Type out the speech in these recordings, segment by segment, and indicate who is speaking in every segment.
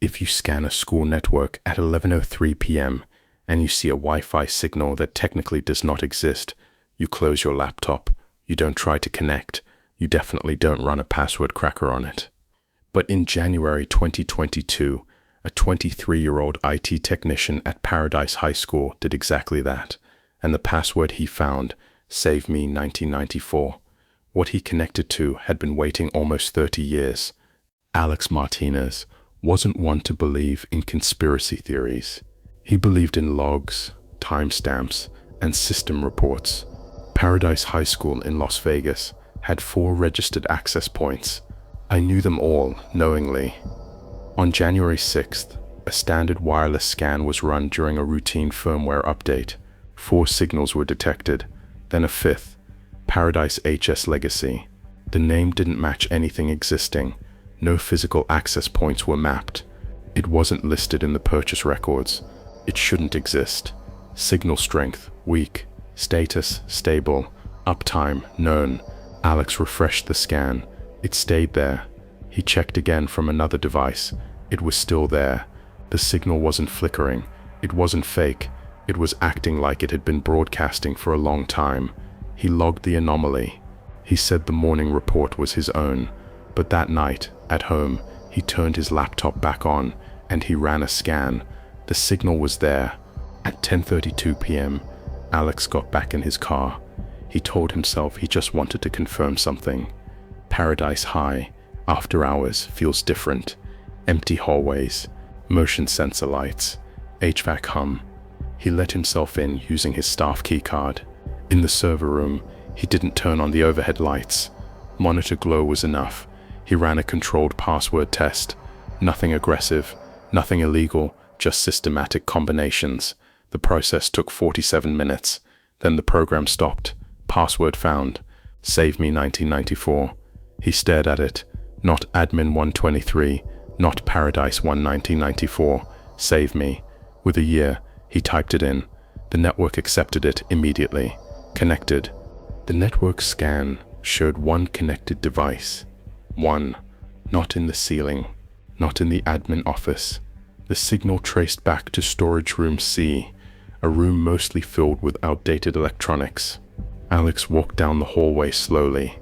Speaker 1: If you scan a school network at 11:03 p.m. and you see a Wi-Fi signal that technically does not exist, you close your laptop. You don't try to connect. You definitely don't run a password cracker on it. But in January 2022, a 23-year-old IT technician at Paradise High School did exactly that, and the password he found saved me 1994. What he connected to had been waiting almost 30 years. Alex Martinez wasn't one to believe in conspiracy theories. He believed in logs, timestamps, and system reports. Paradise High School in Las Vegas had 4 registered access points. I knew them all knowingly. On January 6th, a standard wireless scan was run during a routine firmware update. 4 signals were detected, then a 5th, Paradise HS Legacy. The name didn't match anything existing. No physical access points were mapped. It wasn't listed in the purchase records. It shouldn't exist. Signal strength, weak. Status, stable. Uptime, known. Alex refreshed the scan. It stayed there. He checked again from another device. It was still there. The signal wasn't flickering. It wasn't fake. It was acting like it had been broadcasting for a long time. He logged the anomaly. He said the morning report was his own. But that night, at home, he turned his laptop back on and he ran a scan. The signal was there. At 10:32 p.m., Alex got back in his car. He told himself he just wanted to confirm something. Paradise High, after hours, feels different. Empty hallways, motion sensor lights, HVAC hum. He let himself in using his staff keycard. In the server room, he didn't turn on the overhead lights. Monitor glow was enough. He ran a controlled password test. Nothing aggressive, nothing illegal, just systematic combinations. The process took 47 minutes. Then the program stopped. Password found. Save me 1994. He stared at it. Not admin 123, not Paradise 1 1994. Save me. With a year, he typed it in. The network accepted it immediately. Connected. The network scan showed one connected device. One. Not in the ceiling. Not in the admin office. The signal traced back to storage room C, a room mostly filled with outdated electronics. Alex walked down the hallway slowly.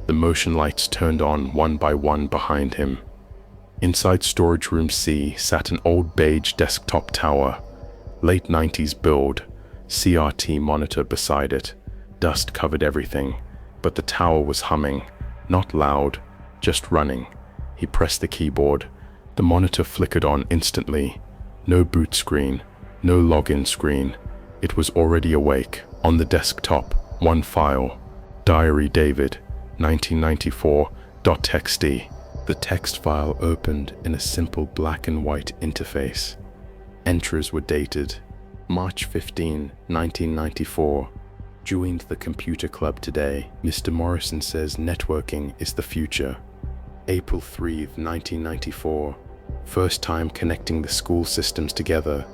Speaker 1: The motion lights turned on one by one behind him. Inside storage room C sat an old beige desktop tower. Late 90s build. CRT monitor beside it. Dust covered everything, but the tower was humming. Not loud, just running. He pressed the keyboard. The monitor flickered on instantly. No boot screen, no login screen. It was already awake. On the desktop, one file. Diary David, 1994.txt. The text file opened in a simple black and white interface. Entries were dated March 15, 1994. Joined the computer club today. Mr. Morrison says networking is the future. April 3, 1994. First time connecting the school systems together.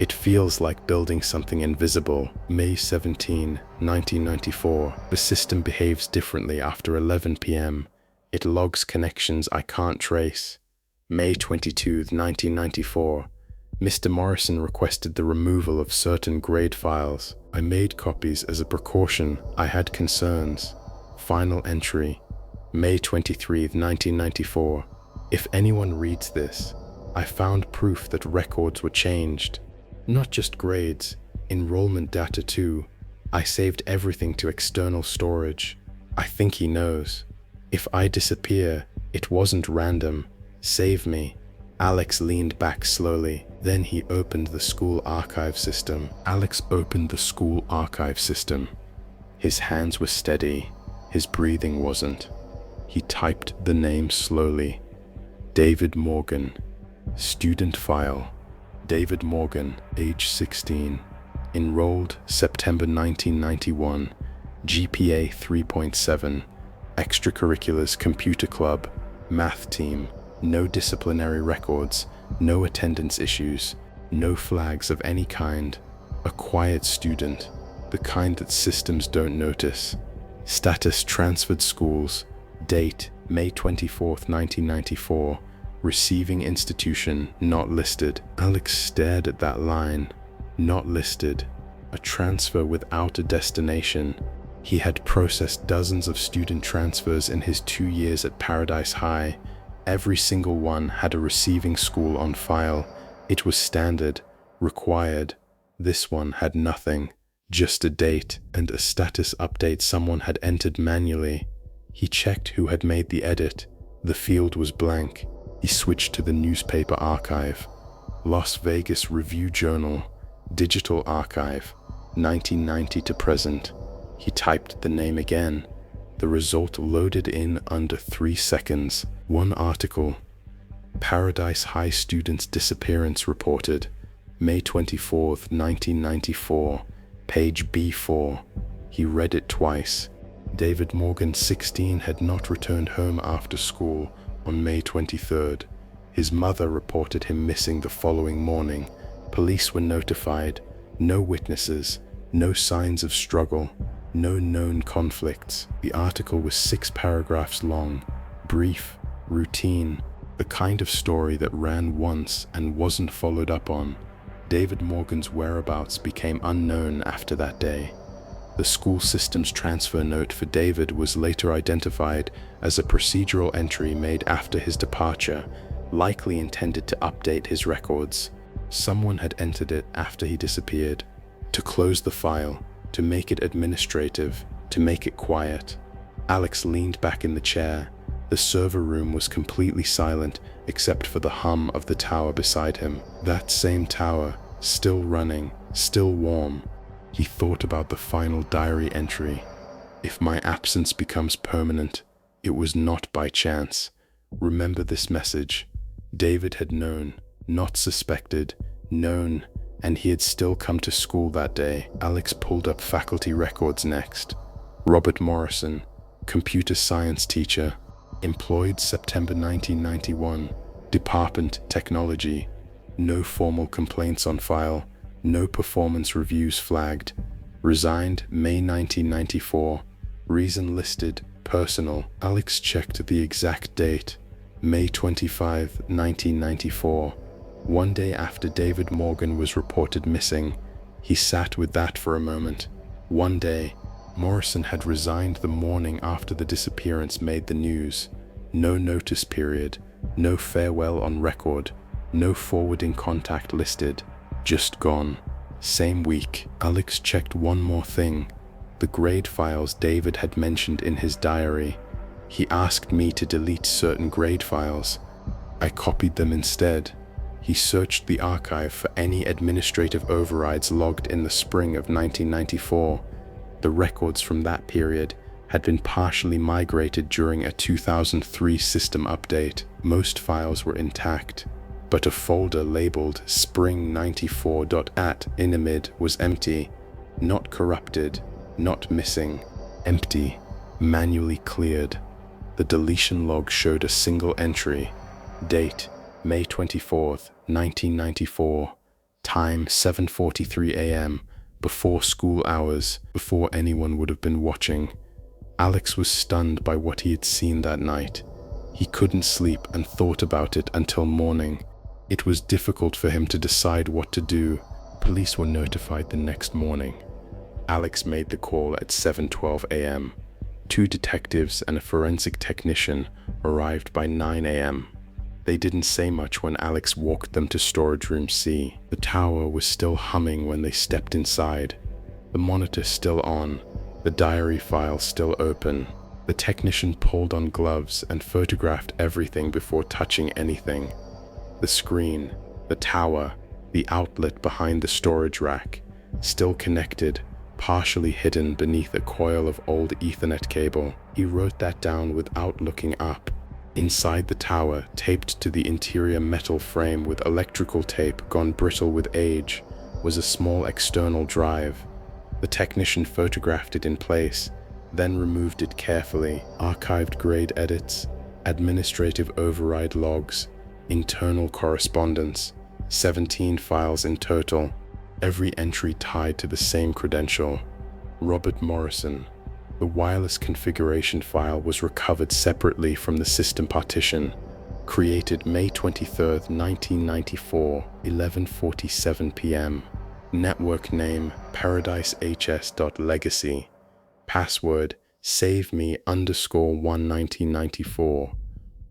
Speaker 1: It feels like building something invisible. May 17, 1994. The system behaves differently after 11 p.m. It logs connections I can't trace. May 22, 1994. Mr. Morrison requested the removal of certain grade files. I made copies as a precaution. I had concerns. Final entry. May 23, 1994. If anyone reads this, I found proof that records were changed. Not just grades, enrollment data too. I saved everything to external storage. I think he knows. If I disappear, it wasn't random. Save me. Alex leaned back slowly. Then he opened the school archive system. Alex opened the school archive system. His hands were steady. His breathing wasn't. He typed the name slowly. David Morgan. Student file. David Morgan, age 16. Enrolled September 1991. GPA 3.7. Extracurriculars computer club. Math team. No disciplinary records. No attendance issues. No flags of any kind. A quiet student. The kind that systems don't notice. Status transferred schools. Date May 24, 1994. Receiving institution not listed. Alex stared at that line. Not listed. A transfer without a destination. He had processed dozens of student transfers in his 2 years at Paradise High. Every single one had a receiving school on file. It was standard, required. This one had nothing. Just a date and a status update someone had entered manually. He checked who had made the edit. The field was blank. He switched to the newspaper archive. Las Vegas Review-Journal, Digital Archive, 1990 to present. He typed the name again. The result loaded in under 3 seconds. One article. Paradise High student's disappearance reported. May 24th, 1994. Page B4. He read it twice. David Morgan, 16, had not returned home after school on May 23rd. His mother reported him missing the following morning. Police were notified. No witnesses, no signs of struggle, no known conflicts. The article was 6 paragraphs long, brief, routine, the kind of story that ran once and wasn't followed up on. David Morgan's whereabouts became unknown after that day. The school system's transfer note for David was later identified as a procedural entry made after his departure, likely intended to update his records. Someone had entered it after he disappeared, to close the file, to make it administrative, to make it quiet. Alex leaned back in the chair. The server room was completely silent except for the hum of the tower beside him. That same tower, still running, still warm. He thought about the final diary entry. If my absence becomes permanent, it was not by chance. Remember this message. David had known, not suspected, known, and he had still come to school that day. Alex pulled up faculty records next. Robert Morrison, computer science teacher, employed September 1991, department technology. No formal complaints on file. No performance reviews flagged. Resigned May 1994. Reason listed, personal. Alex checked the exact date. May 25, 1994. One day after David Morgan was reported missing. He sat with that for a moment. One day. Morrison had resigned the morning after the disappearance made the news. No notice period. No farewell on record. No forwarding contact listed. Just gone. Same week. Alex checked one more thing. The grade files David had mentioned in his diary. He asked me to delete certain grade files. I copied them instead. He searched the archive for any administrative overrides logged in the spring of 1994. The records from that period had been partially migrated during a 2003 system update. Most files were intact, but a folder labeled spring94.at inamid was empty, not corrupted, not missing, empty, manually cleared. The deletion log showed a single entry. Date, May 24th, 1994. Time, 7:43 a.m., before school hours, before anyone would have been watching. Alex was stunned by what he had seen that night. He couldn't sleep and thought about it until morning. It was difficult for him to decide what to do. Police were notified the next morning. Alex made the call at 7:12 a.m. 2 detectives and a forensic technician arrived by 9 a.m. They didn't say much when Alex walked them to storage room C. The tower was still humming when they stepped inside. The monitor still on, the diary file still open. The technician pulled on gloves and photographed everything before touching anything. The screen, the tower, the outlet behind the storage rack, still connected, partially hidden beneath a coil of old Ethernet cable. He wrote that down without looking up. Inside the tower, taped to the interior metal frame with electrical tape gone brittle with age, was a small external drive. The technician photographed it in place, then removed it carefully. Archived grade edits, administrative override logs, internal correspondence, 17 files in total, every entry tied to the same credential. Robert Morrison. The wireless configuration file was recovered separately from the system partition. Created May 23rd, 1994, 11:47 p.m. Network name paradisehs.legacy. Password SaveMe_1 1994.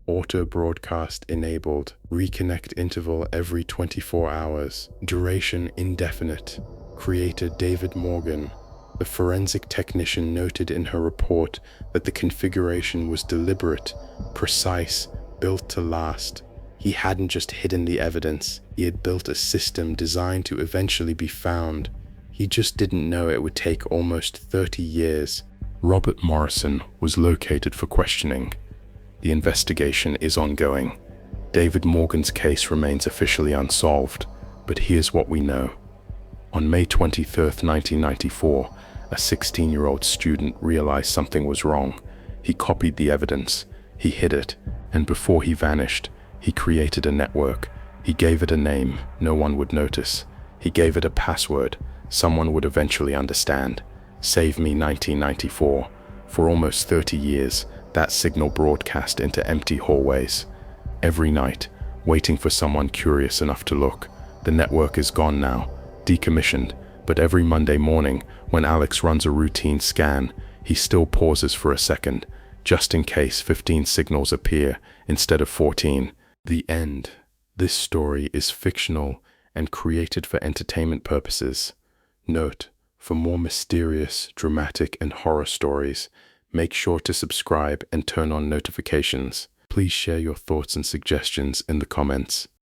Speaker 1: Auto broadcast enabled. Reconnect interval every 24 hours. Duration indefinite. Creator David Morgan. The forensic technician noted in her report that the configuration was deliberate, precise, built to last. He hadn't just hidden the evidence, he had built a system designed to eventually be found. He just didn't know it would take almost 30 years. Robert Morrison was located for questioning. The investigation is ongoing. David Morgan's case remains officially unsolved, but here's what we know. On May 23, 1994, a 16-year-old student realized something was wrong. He copied the evidence, he hid it, and before he vanished, he created a network. He gave it a name no one would notice. He gave it a password someone would eventually understand. Save Me 1994. For almost 30 years, that signal broadcast into empty hallways. Every night, waiting for someone curious enough to look. The network is gone now, decommissioned, but every Monday morning, when Alex runs a routine scan, he still pauses for a second, just in case 15 signals appear instead of 14. The end. This story is fictional and created for entertainment purposes. Note, for more mysterious, dramatic, and horror stories, make sure to subscribe and turn on notifications. Please share your thoughts and suggestions in the comments.